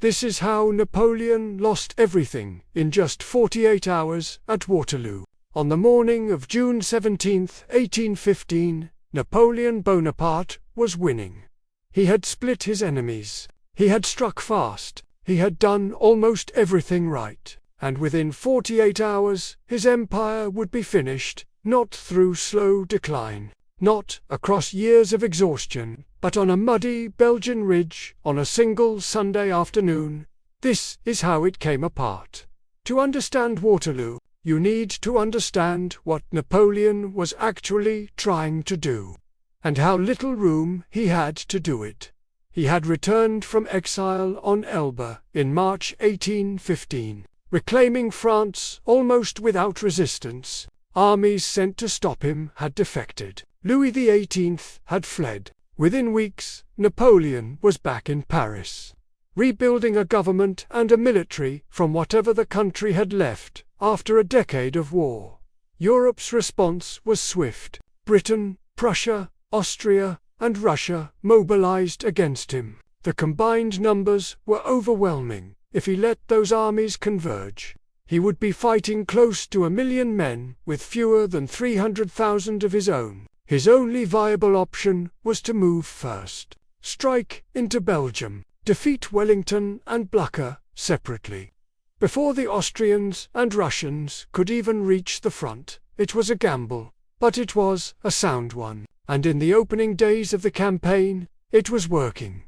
This is how Napoleon lost everything in just 48 hours at Waterloo. On the morning of June 17, 1815, Napoleon Bonaparte was winning. He had split his enemies. He had struck fast. He had done almost everything right. And within 48 hours, his empire would be finished, not through slow decline, not across years of exhaustion, but on a muddy Belgian ridge on a single Sunday afternoon. This is how it came apart. To understand Waterloo, you need to understand what Napoleon was actually trying to do, and how little room he had to do it. He had returned from exile on Elbe in March 1815, reclaiming France almost without resistance. Armies sent to stop him had defected. Louis XVIII had fled. Within weeks, Napoleon was back in Paris, rebuilding a government and a military from whatever the country had left after a decade of war. Europe's response was swift. Britain, Prussia, Austria, and Russia mobilized against him. The combined numbers were overwhelming. If he let those armies converge, he would be fighting close to 1 million men with fewer than 300,000 of his own. His only viable option was to move first, strike into Belgium, defeat Wellington and Blücher separately. Before the Austrians and Russians could even reach the front, it was a gamble, but it was a sound one, and in the opening days of the campaign, it was working.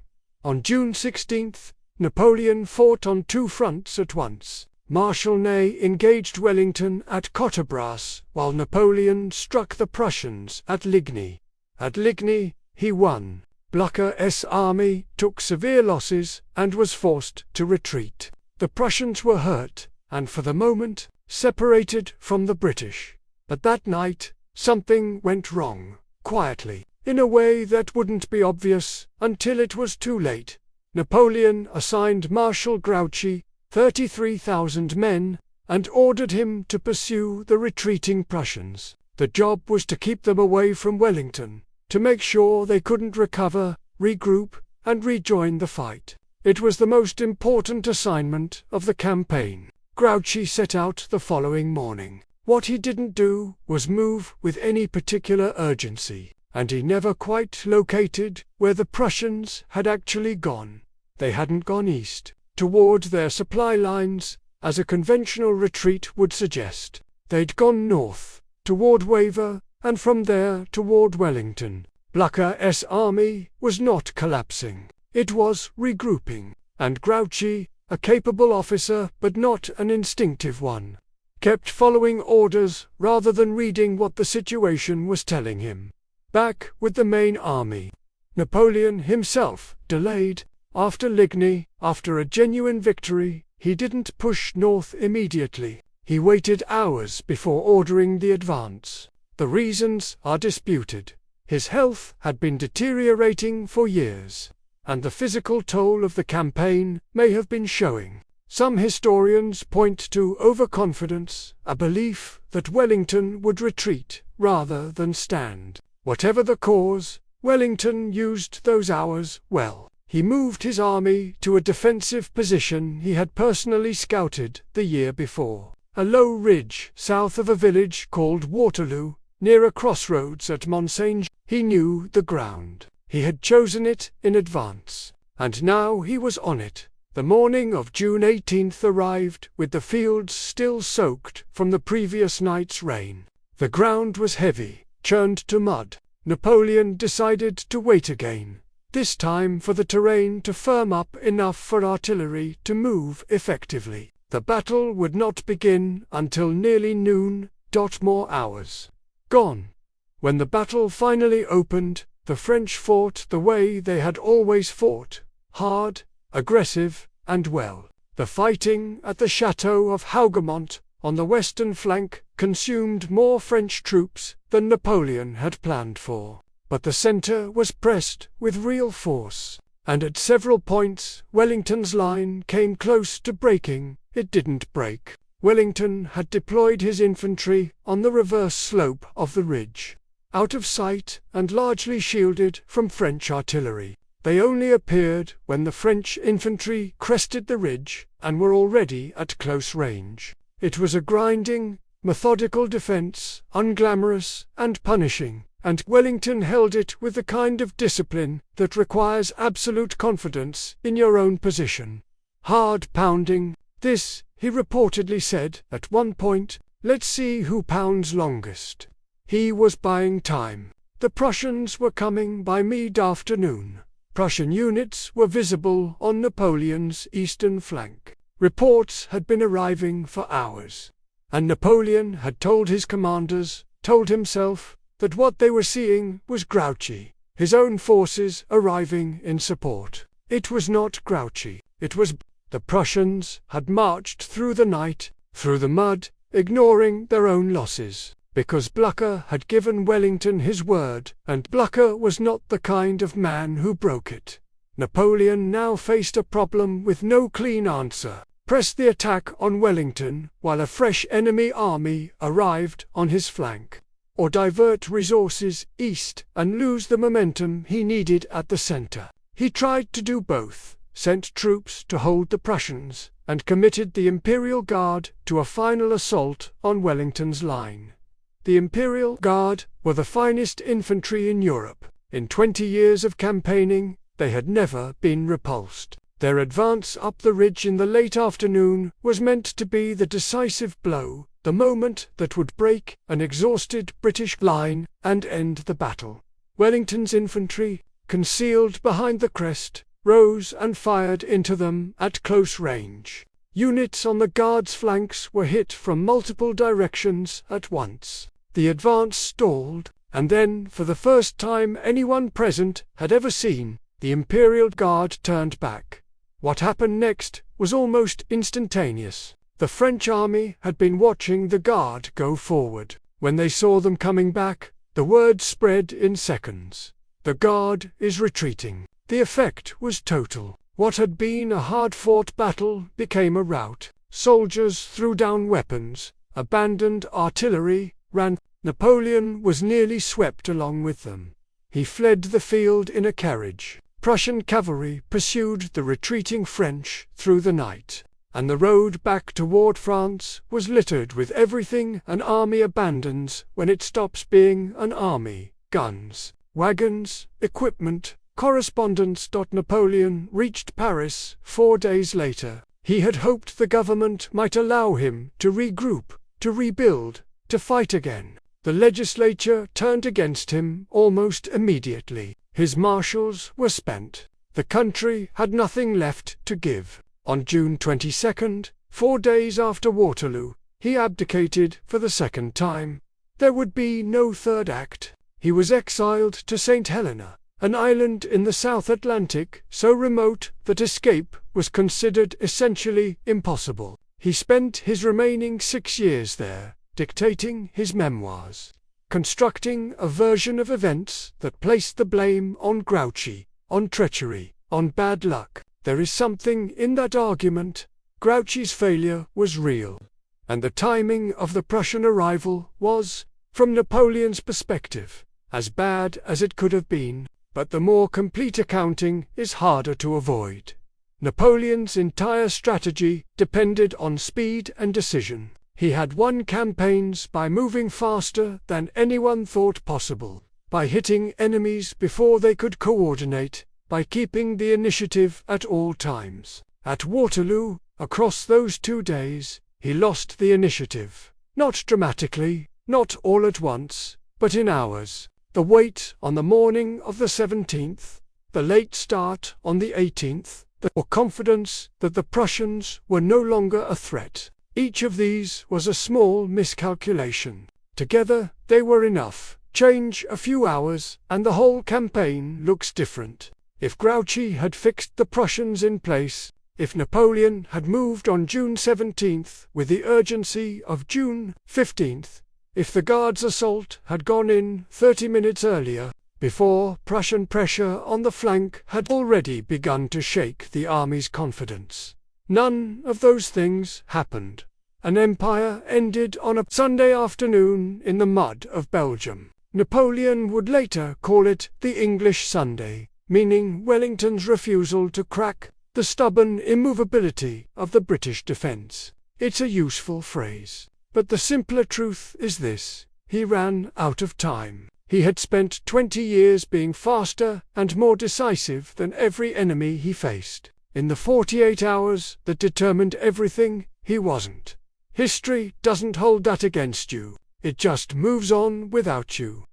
On June 16th, Napoleon fought on two fronts at once. Marshal Ney engaged Wellington at Cottebras, while Napoleon struck the Prussians at Ligny. At Ligny, he won. Blücher's army took severe losses and was forced to retreat. The Prussians were hurt, and for the moment, separated from the British. But that night, something went wrong, quietly, in a way that wouldn't be obvious until it was too late. Napoleon assigned Marshal Grouchy 33,000 men, and ordered him to pursue the retreating Prussians. The job was to keep them away from Wellington, to make sure they couldn't recover, regroup, and rejoin the fight. It was the most important assignment of the campaign. Grouchy set out the following morning. What he didn't do was move with any particular urgency, and he never quite located where the Prussians had actually gone. They hadn't gone east, toward their supply lines, as a conventional retreat would suggest. They'd gone north, toward Wavre, and from there toward Wellington. Blücher's army was not collapsing. It was regrouping, and Grouchy, a capable officer but not an instinctive one, kept following orders rather than reading what the situation was telling him. Back with the main army, Napoleon himself delayed. After Ligny, after a genuine victory, he didn't push north immediately. He waited hours before ordering the advance. The reasons are disputed. His health had been deteriorating for years, and the physical toll of the campaign may have been showing. Some historians point to overconfidence, a belief that Wellington would retreat rather than stand. Whatever the cause, Wellington used those hours well. He moved his army to a defensive position he had personally scouted the year before, a low ridge south of a village called Waterloo, near a crossroads at Mont-Saint-Jean. He knew the ground. He had chosen it in advance, and now he was on it. The morning of June 18th arrived with the fields still soaked from the previous night's rain. The ground was heavy, churned to mud. Napoleon decided to wait again, this time for the terrain to firm up enough for artillery to move effectively. The battle would not begin until nearly noon. More hours gone. When the battle finally opened, the French fought the way they had always fought, hard, aggressive, and well. The fighting at the chateau of Hougoumont on the western flank consumed more French troops than Napoleon had planned for. But the centre was pressed with real force, and at several points Wellington's line came close to breaking. It didn't break. Wellington had deployed his infantry on the reverse slope of the ridge, out of sight and largely shielded from French artillery. They only appeared when the French infantry crested the ridge and were already at close range. It was a grinding, methodical defence, unglamorous and punishing, and Wellington held it with the kind of discipline that requires absolute confidence in your own position. Hard pounding, this, he reportedly said at one point. Let's see who pounds longest. He was buying time. The Prussians were coming by mid-afternoon. Prussian units were visible on Napoleon's eastern flank. Reports had been arriving for hours. And Napoleon had told his commanders, told himself, that what they were seeing was Grouchy, his own forces arriving in support. It was not Grouchy, it was the Prussians had marched through the night, through the mud, ignoring their own losses, because Blücher had given Wellington his word, and Blücher was not the kind of man who broke it. Napoleon now faced a problem with no clean answer: press the attack on Wellington while a fresh enemy army arrived on his flank, or divert resources east and lose the momentum he needed at the center. He tried to do both, sent troops to hold the Prussians, and committed the Imperial Guard to a final assault on Wellington's line. The Imperial Guard were the finest infantry in Europe. In 20 years of campaigning, they had never been repulsed. Their advance up the ridge in the late afternoon was meant to be the decisive blow, the moment that would break an exhausted British line and end the battle. Wellington's infantry, concealed behind the crest, rose and fired into them at close range. Units on the Guard's flanks were hit from multiple directions at once. The advance stalled, and then, for the first time anyone present had ever seen, the Imperial Guard turned back. What happened next was almost instantaneous. The French army had been watching the Guard go forward. When they saw them coming back, the word spread in seconds: "The Guard is retreating." The effect was total. What had been a hard-fought battle became a rout. Soldiers threw down weapons, abandoned artillery, ran. Napoleon was nearly swept along with them. He fled the field in a carriage. Prussian cavalry pursued the retreating French through the night, and the road back toward France was littered with everything an army abandons when it stops being an army: guns, wagons, equipment, correspondence. Napoleon reached Paris 4 days later. He had hoped the government might allow him to regroup, to rebuild, to fight again. The legislature turned against him almost immediately. His marshals were spent. The country had nothing left to give. On June 22, 4 days after Waterloo, he abdicated for the second time. There would be no third act. He was exiled to St. Helena, an island in the South Atlantic so remote that escape was considered essentially impossible. He spent his remaining 6 years there, dictating his memoirs, constructing a version of events that placed the blame on Grouchy, on treachery, on bad luck. There is something in that argument. Grouchy's failure was real, and the timing of the Prussian arrival was, from Napoleon's perspective, as bad as it could have been. But the more complete accounting is harder to avoid. Napoleon's entire strategy depended on speed and decision. He had won campaigns by moving faster than anyone thought possible, by hitting enemies before they could coordinate, by keeping the initiative at all times. At Waterloo, across those 2 days, he lost the initiative. Not dramatically, not all at once, but in hours. The wait on the morning of the 17th, the late start on the 18th, or confidence that the Prussians were no longer a threat. Each of these was a small miscalculation. Together, they were enough. Change a few hours, and the whole campaign looks different. If Grouchy had fixed the Prussians in place, if Napoleon had moved on June 17th with the urgency of June 15th, if the Guards' assault had gone in 30 minutes earlier, before Prussian pressure on the flank had already begun to shake the army's confidence. None of those things happened. An empire ended on a Sunday afternoon in the mud of Belgium. Napoleon would later call it the English Sunday. meaning Wellington's refusal to crack, the stubborn immovability of the British defence. It's a useful phrase. But the simpler truth is this: he ran out of time. He had spent 20 years being faster and more decisive than every enemy he faced. In the 48 hours that determined everything, he wasn't. History doesn't hold that against you. It just moves on without you.